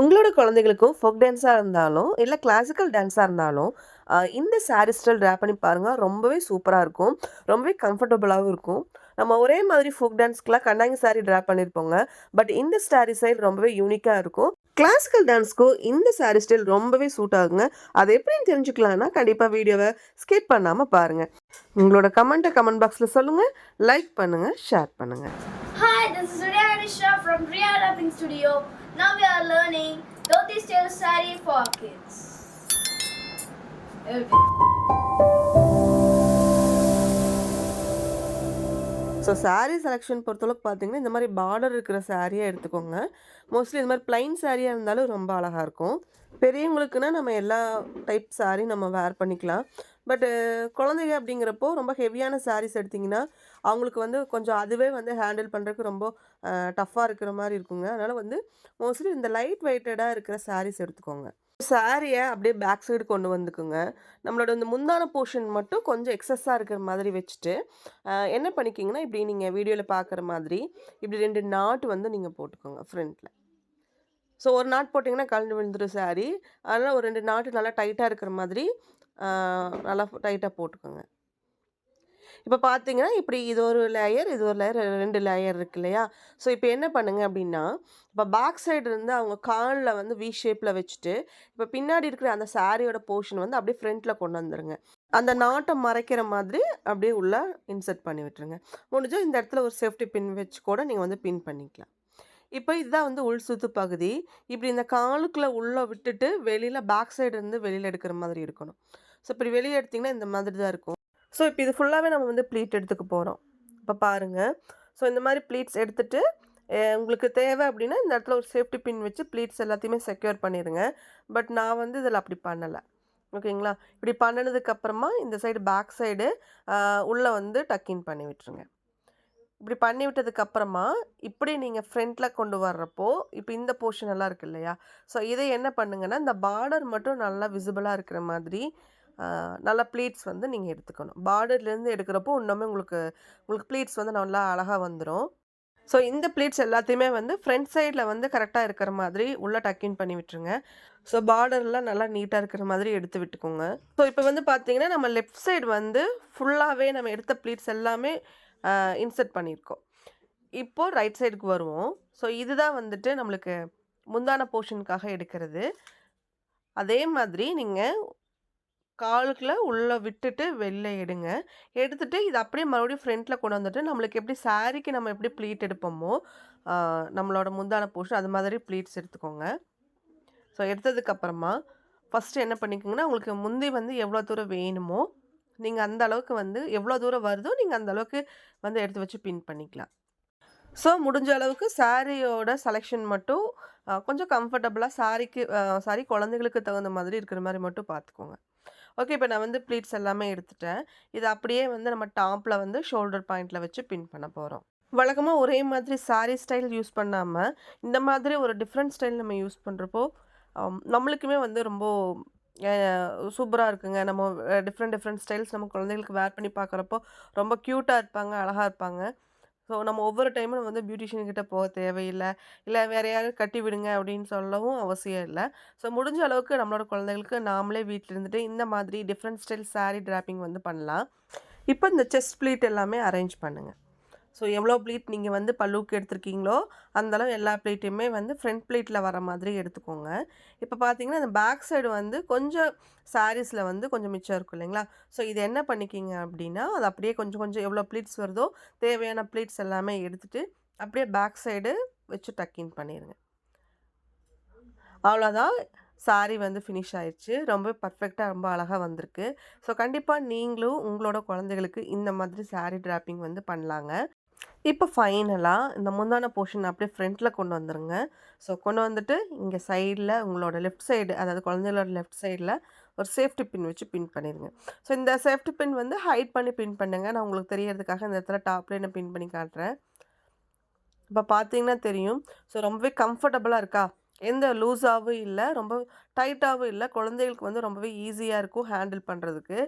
உங்களோட குழந்தைகளுக்கும் ஃபோக் டான்ஸா இருந்தாலும், இல்ல கிளாசிக்கல் டான்ஸா இருந்தாலும், இந்த சாரி ஸ்டைல் ட்ரா பண்ணி பாருங்க. ரொம்பவே சூப்பரா இருக்கும். ரொம்பவே கம்ஃபர்டபுளாவும் இருக்கும். நம்ம ஒரே மாதிரி ஃபோக் டான்ஸ்க்குலாம் கண்டாங்கி சாரி ட்ரா பண்ணியிருப்போங்க. பட் இந்த சாரி ஸ்டைல் ரொம்பவே யூனிக்கா இருக்கும். கிளாசிக்கல் டான்ஸ்க்கும் இந்த சாரி ஸ்டைல் ரொம்பவே சூட் ஆகுங்க. அது எப்படின்னு தெரிஞ்சுக்கலாம்னா, கண்டிப்பா வீடியோவ ஸ்கிப் பண்ணாம பாருங்க. உங்களோட கமெண்ட்ட கமெண்ட் பாக்ஸ்ல சொல்லுங்க. லைக் பண்ணுங்க, ஷேர் பண்ணுங்க. Hi, this is Riya Anisha from Riya Rapping Studio. Now we are learning Dhoti style saree for kids. Okay. So sari selection பொறுத்தளவுக்கு பார்த்தீங்கன்னா, இந்த மாரி பார்டர் இருக்கிற சாரியா எடுத்துக்கோங்க. மோஸ்ட்லி இந்த மாரி பிளைன் சாரியா இருந்தாலும் ரொம்ப அழகா இருக்கும். பெரியவங்களுக்குன்னா நம்ம எல்லா டைப் சாரி நம்ம வேர் பண்ணிக்கலாம். பட்டு குழந்தைங்க அப்படிங்கிறப்போ ரொம்ப ஹெவியான சாரீஸ் எடுத்தீங்கன்னா, அவங்களுக்கு வந்து கொஞ்சம் அதுவே வந்து ஹேண்டில் பண்றதுக்கு ரொம்ப டஃப்பா இருக்கிற மாரி இருக்குங்க. அதனால வந்து மோஸ்ட்லி இந்த லைட் வெயிட்டடா இருக்கிற சாரீஸ் எடுத்துக்கோங்க. சாரிய அப்படியே பேக் சைடு கொண்டு வந்துக்குங்க. நம்மளோட இந்த முந்தான போர்ஷன் மட்டும் கொஞ்சம் எக்ஸஸா இருக்கிற மாதிரி வச்சுட்டு, என்ன பண்ணிக்கிங்கன்னா, இப்படி நீங்க வீடியோல பார்க்குற மாதிரி, இப்படி 2 நாட் வந்து நீங்க போட்டுக்கோங்க ஃப்ரண்ட்ல. ஸோ ஒரு நாட் போட்டிங்கன்னா கழண்டு விழுந்துரும் சாரி. அதனால ஒரு 2 நாட்டு நல்லா டைட்டா இருக்கிற மாதிரி, நல்லா டைட்டா போட்டுக்கோங்க. இப்ப பார்த்தீங்கன்னா, இப்படி இது ஒரு லேயர், இது ஒரு லேயர் 2 லேயர் இருக்கு இல்லையா? ஸோ இப்ப என்ன பண்ணுங்க அப்படின்னா, இப்ப பேக் சைடு இருந்து அவங்க கால்ல வந்து வி ஷேப்ல வச்சுட்டு, இப்ப பின்னாடி இருக்கிற அந்த சாரியோட போர்ஷன் வந்து அப்படியே ஃப்ரண்ட்ல கொண்டு வந்துருங்க. அந்த நாட்ட மறைக்கிற மாதிரி அப்படியே உள்ள இன்சர்ட் பண்ணி விட்டுருங்க. முடிஞ்சா இந்த இடத்துல ஒரு சேஃப்டி பின் வச்சு கூட நீங்க வந்து பின் பண்ணிக்கலாம். இப்ப இதுதான் வந்து உள் சுத்து பகுதி. இப்படி இந்த காலுக்குள்ள உள்ள விட்டுட்டு, வெளியில பேக் சைடு இருந்து வெளியில எடுக்கிற மாதிரி இருக்கணும். ஸோ இப்படி வெளிய எடுத்தீங்கன்னா, இந்த மாதிரி தான் இருக்கும். ஸோ இப்போ இது ஃபுல்லாவே நம்ம வந்து ப்ளீட் எடுத்துக்க போறோம். இப்ப பாருங்க. ஸோ இந்த மாரி ப்ளீட்ஸ் எடுத்துட்டு, உங்களுக்கு தேவை அப்படின்னா, இந்த இடத்துல ஒரு சேஃப்டி பின் வச்சு ப்ளீட்ஸ் எல்லாத்தையுமே செக்யூர் பண்ணிருங்க. பட் நான் வந்து இதில அப்படி பண்ணல. ஓகேங்களா? இப்படி பண்ணுனதுக்கு அப்புறமா, இந்த சைடு பேக் சைடு உள்ள வந்து டக் இன் பண்ணி விட்டுருங்க. இப்படி பண்ணி விட்டதுக்கு அப்புறமா, இப்படி நீங்க ஃப்ரண்ட்ல கொண்டு வர்றப்போ, இப்ப இந்த போர்ஷன் எல்லாம் இருக்கு இல்லையா? ஸோ இத என்ன பண்ணுங்கன்னா, இந்த பார்டர் மட்டும் நல்லா விசிபிளா இருக்கிற மாதிரி, நல்லா ப்ளீட்ஸ் வந்து நீங்க எடுத்துக்கணும். பார்டர்லேருந்து எடுக்கிறப்போ இன்னுமே உங்களுக்கு உங்களுக்கு ப்ளீட்ஸ் வந்து நல்லா அழகா வந்துரும். ஸோ இந்த ப்ளீட்ஸ் எல்லாத்தையுமே வந்து ஃப்ரண்ட் சைட்ல வந்து கரெக்ட்டா இருக்கிற மாதிரி உள்ள டக் இன் பண்ணி விட்டுருங்க. ஸோ பார்டர்லாம் நல்லா நீட்டா இருக்கிற மாதிரி எடுத்து விட்டுக்கோங்க. ஸோ இப்ப வந்து பார்த்தீங்கன்னா, நம்ம லெஃப்ட் சைடு வந்து ஃபுல்லாவே நம்ம எடுத்த ப்ளீட்ஸ் எல்லாமே இன்சர்ட் பண்ணியிருக்கோம். இப்போ ரைட் சைடுக்கு வருவோம். ஸோ இதுதான் வந்துட்டு நம்மளுக்கு முந்தான போர்ஷனுக்காக எடுக்கிறது. அதே மாதிரி நீங்க காலுக்குள்ள உள்ள விட்டுட்டு வெளில எடுங்க. எடுத்துட்டு இத அப்படியே மறுபடியும் ஃப்ரண்ட்ல கொண்டு வந்துட்டு, நம்மளுக்கு எப்படி சாரிக்கு நம்ம எப்படி ப்ளீட் எடுப்போமோ, ஆ நம்மளோட முந்தான போர்ஷன் அது மாதிரி ப்ளீட்ஸ் எடுத்துக்கோங்க. ஸோ எடுத்ததுக்கு அப்புறமா, ஃபர்ஸ்ட்டு என்ன பண்ணிக்கோங்கன்னா, உங்களுக்கு முந்தி வந்து எவ்வளோ தூரம் வேணுமோ, நீங்க அந்த அளவுக்கு வந்து எவ்வளோ தூரம் வருதோ, நீங்க அந்த அளவுக்கு வந்து எடுத்து வச்சு பின் பண்ணிக்கலாம். ஸோ முடிஞ்ச அளவுக்கு சாரியோட செலக்ஷன் மட்டும் கொஞ்சம் கம்ஃபர்டபுளா சாரிக்கு சாரி குழந்தைகளுக்கு தகுந்த மாதிரி இருக்கிற மாரி மட்டும் பார்த்துக்கோங்க. ஓகே. இப்ப நான் வந்து ப்ளீட்ஸ் எல்லாமே எடுத்துட்டேன். இத அப்படியே வந்து நம்ம டாப்ல வந்து ஷோல்டர் பாயிண்ட்ல வச்சு பின் பண்ண போறோம். வழக்கமா ஒரே மாதிரி சாரி ஸ்டைல் யூஸ் பண்ணாம, இந்த மாதிரி ஒரு டிஃப்ரெண்ட் ஸ்டைல் நம்ம யூஸ் பண்றப்போ, நம்மளுக்குமே வந்து ரொம்ப அ சூப்பரா இருக்குங்க. நம்ம டிஃப்ரெண்ட் டிஃப்ரெண்ட் ஸ்டைல்ஸ் நம்ம குழந்தைகளுக்கு வேர் பண்ணி பார்க்குறப்போ, ரொம்ப கியூட்டா இருப்பாங்க, அழகா இருப்பாங்க. ஸோ நம்ம ஒவ்வொரு டைமும் வந்து பியூட்டிஷியன் கிட்ட போக தேவையில்ல. இல்ல வேற யாராவது கட்டி விடுங்க அப்படின்னு சொல்லவும் அவசியம் இல்ல. ஸோ முடிஞ்ச அளவுக்கு நம்மளோட குழந்தைகளுக்கு நாமளே வீட்ல இருந்துட்டு இந்த மாதிரி டிஃப்ரெண்ட் ஸ்டைல் சாரி டிராப்பிங் வந்து பண்ணலாம். இப்போ இந்த செஸ்ட் ப்ளீட் எல்லாமே அரேஞ்ச் பண்ணுங்க. ஸோ எவ்வளோ ப்ளீட் நீங்க வந்து பல்லுவுக்கு எடுத்திருக்கீங்களோ, அந்த அளவு எல்லா ப்ளீட்டையுமே வந்து ஃப்ரண்ட் ப்ளீட்ல வர மாதிரி எடுத்துக்கோங்க. இப்போ பார்த்தீங்கன்னா, இந்த பேக் சைடு வந்து கொஞ்சம் சாரீஸ்ல வந்து கொஞ்சம் மிச்சம் இருக்கும் இல்லைங்களா? ஸோ இது என்ன பண்ணிக்கிங்க அப்படின்னா, அது அப்படியே கொஞ்சம் கொஞ்சம் எவ்வளோ ப்ளீட்ஸ் வருதோ, தேவையான ப்ளீட்ஸ் எல்லாமே எடுத்துட்டு, அப்படியே பேக் சைடு வச்சு டக் இன் பண்ணிருங்க. அவ்வளோதான். சாரி வந்து ஃபினிஷ் ஆயிருச்சு. ரொம்ப பெர்ஃபெக்ட்டா ரொம்ப அழகா வந்திருக்கு. ஸோ கண்டிப்பா நீங்களும் உங்களோட குழந்தைகளுக்கு இந்த மாதிரி சாரி டிராப்பிங் வந்து பண்ணலாங்க. இப்போ ஃபைனலா இந்த முந்தான போர்ஷன் அப்படியே ஃப்ரண்ட்ல கொண்டு வந்துருங்க. ஸோ கொண்டு வந்துட்டு இங்க சைடுல உங்களோட லெஃப்ட் சைடு அதாவது குழந்தைகளோட லெஃப்ட் சைடுல ஒரு சேஃப்டி பின் வச்சு பின் பண்ணிருங்க. ஸோ இந்த சேஃப்டி பின் வந்து ஹைட் பண்ணி பின் பண்ணுங்க. நான் உங்களுக்கு தெரியறதுக்காக இந்த இடத்துல டாப்ல நான் பின் பண்ணி காட்டுறேன். இப்ப பார்த்தீங்கன்னா தெரியும். ஸோ ரொம்பவே கம்ஃபர்டபுளா இருக்கா? எந்த லூஸாவும் இல்ல, ரொம்ப டைட்டாவும் இல்ல. குழந்தைகளுக்கு வந்து ரொம்பவே ஈஸியா இருக்கும் ஹேண்டில் பண்றதுக்கு.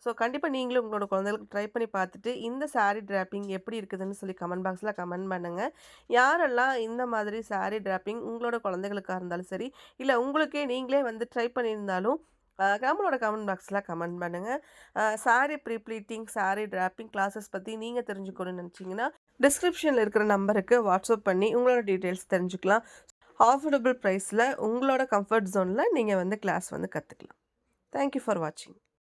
ஸோ கண்டிப்பா நீங்களும் உங்களோட குழந்தைகளுக்கு ட்ரை பண்ணி பார்த்துட்டு, இந்த சாரி டிராப்பிங் எப்படி இருக்குதுன்னு சொல்லி கமெண்ட் பாக்ஸ்ல கமெண்ட் பண்ணுங்க. யாரெல்லாம் இந்த மாதிரி சாரி டிராப்பிங் உங்களோட குழந்தைகளுக்கா இருந்தாலும் சரி, இல்ல உங்களுக்கே நீங்களே வந்து ட்ரை பண்ணியிருந்தாலும், நம்மளோட கமெண்ட் பாக்ஸ்ல கமெண்ட் பண்ணுங்க. Sari pre pleating, sari draping classes பத்தி நீங்க தெரிஞ்சுக்கணும்னு நினைச்சீங்கன்னா, டிஸ்கிரிப்ஷன்ல இருக்கிற நம்பருக்கு வாட்ஸ்அப் பண்ணி உங்களோட டீட்டெயில்ஸ் தெரிஞ்சுக்கலாம். அஃபோர்டபுள் பிரைஸ்ல உங்களோட கம்ஃபர்ட் ஜோன்ல நீங்க வந்து கிளாஸ் வந்து கத்துக்கலாம். தேங்க் யூ ஃபார் வாட்சிங்.